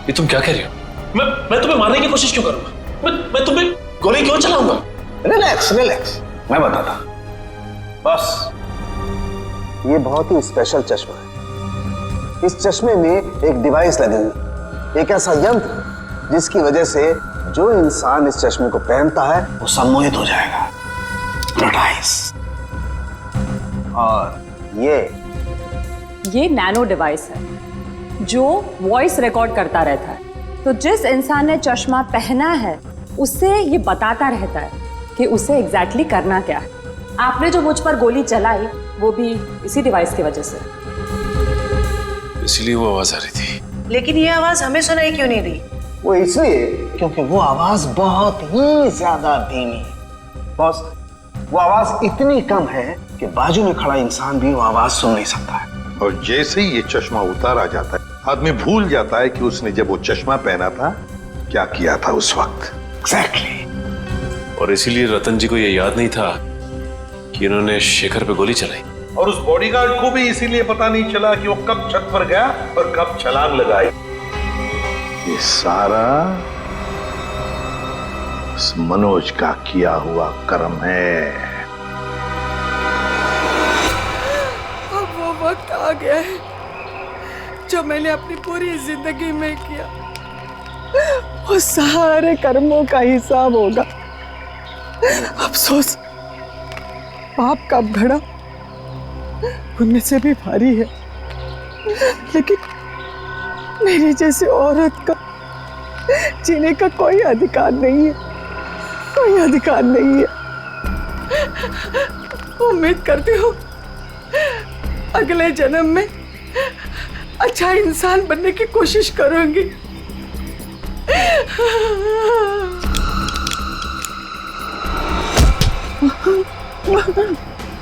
ये तुम क्या कह रही हो? मैं तुम्हें मारने की कोशिश क्यों करूंगा? मैं तुम्हें गोली क्यों चलाऊंगा? रिलैक्स रिलैक्स, मैं बताता। बस ये बहुत ही स्पेशल चश्मा है। इस चश्मे में एक डिवाइस लगेगी, एक ऐसा यंत्र जिसकी वजह से जो इंसान इस चश्मे को पहनता है वो सम्मोहित हो जाएगा, हिप्नोटाइज। और ये नैनो डिवाइस है जो वॉइस रिकॉर्ड करता रहता है। तो जिस इंसान ने चश्मा पहना है उससे ये बताता रहता है कि उसे एग्जैक्टली करना क्या है। आपने जो मुझ पर गोली चलाई वो भी इसी डिवाइस की वजह से। इसलिए वो आवाज आ रही थी। लेकिन ये आवाज हमें सुनाई क्यों नहीं दी? वो इसलिए क्योंकि वो आवाज बहुत ही ज्यादा धीमी है। बॉस, वो आवाज इतनी कम है कि बाजू में खड़ा इंसान भी वो आवाज सुन नहीं सकता है। और जैसे ही ये चश्मा उतारा जाता है, आदमी भूल जाता है कि उसने जब वो चश्मा पहना था क्या किया था उस वक्त। एग्जैक्टली। और इसीलिए रतन जी को ये याद नहीं था कि इन्होंने शेखर पे गोली चलाई। और उस बॉडीगार्ड को भी इसीलिए पता नहीं चला कि वो कब छत पर गया और कब छलांग लगाई। ये सारा उस मनोज का किया हुआ कर्म है। अब वो वक्त आ गया है जो मैंने अपनी पूरी जिंदगी में किया, वो सारे कर्मों का हिसाब होगा। अफसोस पाप का घड़ा पुण्य से भी भारी है, लेकिन मेरी जैसी औरत का जीने का कोई अधिकार नहीं है, कोई अधिकार नहीं है। उम्मीद करती हूँ अगले जन्म में अच्छा इंसान बनने की कोशिश करूंगी।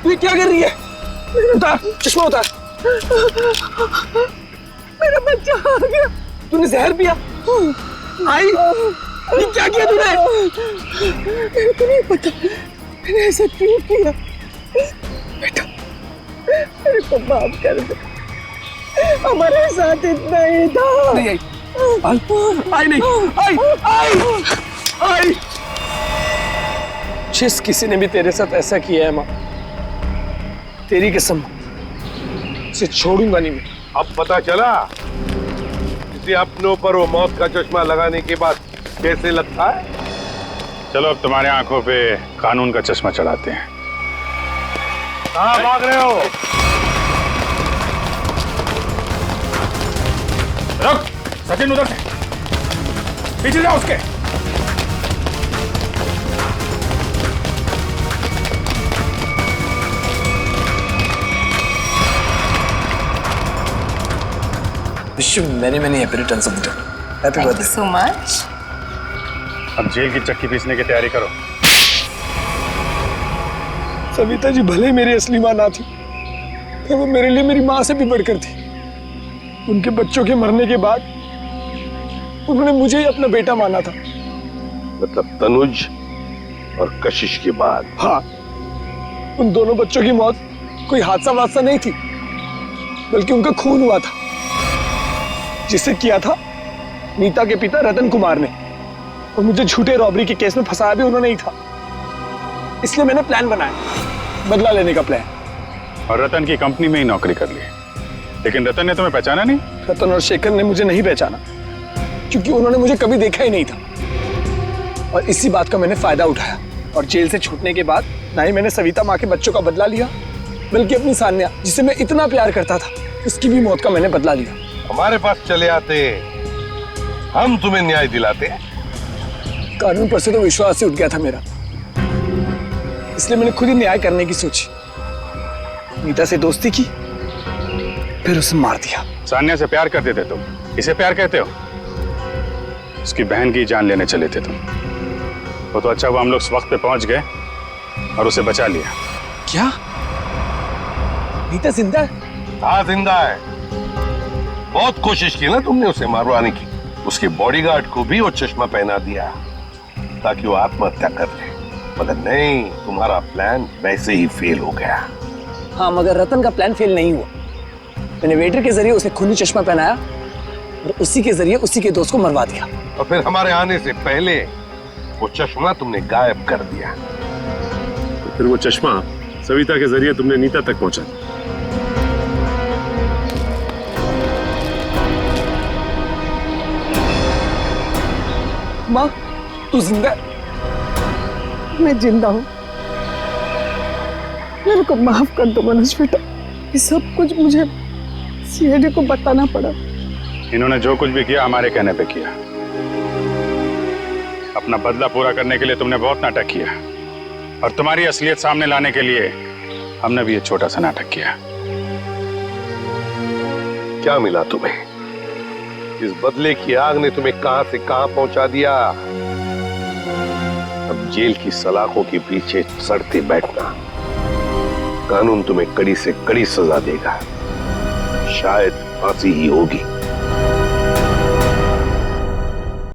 ये क्या कर रही है? उतार चश्मा, उतार। मेरा बच्चा आ गया। तूने जहर पिया? आई, ये क्या किया तूने? मेरे को नहीं पता मैंने ऐसा क्यों किया। बेटा, मेरे को माफ कर दे, हमारे साथ इतना ही था। नहीं आई नहीं, आई। जिस किसी ने भी तेरे साथ ऐसा किया है माँ, तेरी कसम उसे छोड़ूंगा नहीं मैं। अब पता चला किसी अपनों पर वो मौत का चश्मा लगाने के बाद कैसे लगता है। चलो अब तुम्हारे आंखों पे कानून का चश्मा चढ़ाते हैं। कहाँ भाग रहे हो? रुक, सचिन उधर से पीछे जाओ उसके। Wish you many happy returns of the day. Happy birthday. Thank you so much. अब जेल की चक्की पीसने की तैयारी करो। सविता जी भले ही मेरी असली माँ ना थी, पर वो मेरे लिए मेरी माँ से भी बढ़कर थी। उनके बच्चों के मरने के बाद उन्होंने मुझे ही अपना बेटा माना था। मतलब तनुज और कशिश के बाद? हाँ, उन दोनों बच्चों की मौत कोई हादसा वादसा नहीं थी, बल्कि उनका खून हुआ था, जिसे किया था नीता के पिता रतन कुमार ने, और मुझे झूठे रॉबरी के केस में फंसाया भी उन्होंने ही था। इसलिए मैंने प्लान बनाया, बदला लेने का प्लान। और रतन की कंपनी में ही नौकरी कर ली, लेकिन रतन ने तुम्हें पहचाना नहीं? रतन और शेखर ने मुझे नहीं पहचाना, क्योंकि उन्होंने मुझे कभी देखा ही नहीं था। और इसी बात का मैंने फायदा उठाया, और जेल से छूटने के बाद ना ही मैंने सविता माँ के बच्चों का बदला लिया, बल्कि अपनी सान्या, जिसे मैं इतना प्यार करता था, उसकी भी मौत का मैंने बदला लिया। हमारे पास चले आते, हम तुम्हें न्याय दिलाते। कानून पर से तो विश्वास ही उठ गया था मेरा, इसलिए मैंने खुद ही न्याय करने की सोची। नीता से दोस्ती की, फिर उसे मार दिया। सान्या से प्यार करते थे तुम, इसे प्यार कहते हो? उसकी बहन की जान लेने चले थे तुम। वो तो अच्छा हुआ हम लोग वक्त पे पहुंच गए और उसे बचा लिया। क्या नीता जिंदा है? हाँ जिंदा है। बहुत कोशिश की ना तुमने उसे मारवाने की। उसके बॉडीगार्ड को भी वो चश्मा पहना दिया ताकि वो आत्महत्या कर ले, मगर नहीं, तुम्हारा प्लान वैसे ही फेल हो गया। हाँ, मगर रतन का प्लान फेल नहीं हुआ। मैंने वेटर के जरिए उसे खूनी चश्मा पहनाया और उसी के जरिए उसी के दोस्त को मरवा दिया। और फिर हमारे आने से पहले वो चश्मा तुमने गायब कर दिया। तो फिर वो चश्मा सविता के जरिए तुमने नीता तक पहुंचा दिया। माँ, तू जिंदा है? मैं जिंदा हूँ। मेरे को माफ कर दो मनोज बेटा, ये सब कुछ मुझे सीआईडी को बताना पड़ा। इन्होंने जो कुछ भी किया हमारे कहने पे किया। अपना बदला पूरा करने के लिए तुमने बहुत नाटक किया, और तुम्हारी असलियत सामने लाने के लिए हमने भी ये छोटा सा नाटक किया। क्या मिला तुम्हें? इस बदले की आग ने तुम्हें कहां से कहां पहुंचा दिया। अब जेल की सलाखों के पीछे सड़ते बैठना। कानून तुम्हें कड़ी से कड़ी सजा देगा, शायद फांसी ही होगी।